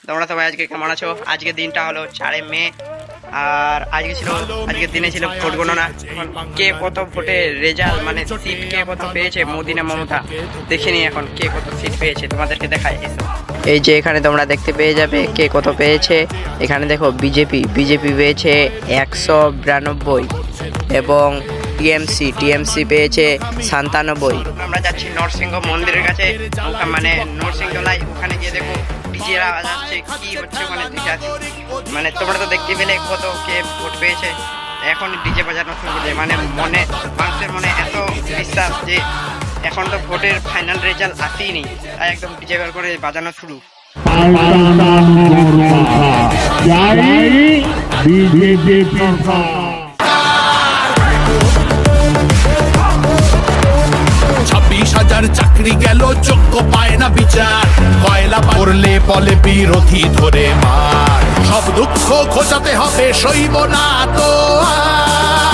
তোমরা সবাই আজকে কেমন আছো? আজকের দিনটা হলো 4 মে আর আজকের দিনে ছিল ভোট গণনা। কে কত ভোটে রেজাল্ট মানে সিট কে কত পেয়েছে মোদি না মমতা দেখিনি। এখন কে কত সিট পেয়েছে তোমাদেরকে দেখাই। এই যে এখানে তোমরা দেখতে পেয়ে যাবে কে কত পেয়েছে। এখানে দেখো বিজেপি পেয়েছে 192 এবং টিএমসি পেয়েছে 97। আমরা যাচ্ছি নরসিংহ মন্দিরের কাছে, মানে নরসিংহলাই। ওখানে গিয়ে দেখো ডিজেরা যাচ্ছে, কি হচ্ছে ওখানে দেখে আছি। মানে তোমরা তো দেখতে পেলে কত কে ভোট পেয়েছে। এখন ডিজে বাজানো শুরু করছে, মানে মানুষের মনে এত বিশ্বাস যে এখন তো ভোটের ফাইনাল রেজাল্ট আসেনি, তাই একদম ডিজে বের করে বাজানো শুরু। চাকরি গেল, যোগ্য পায় না বিচার, কয়লা পড়লে বলে বিরোধী ধরে মার, সব দুঃখ খোঁজাতে হবে, সইব না তো আর।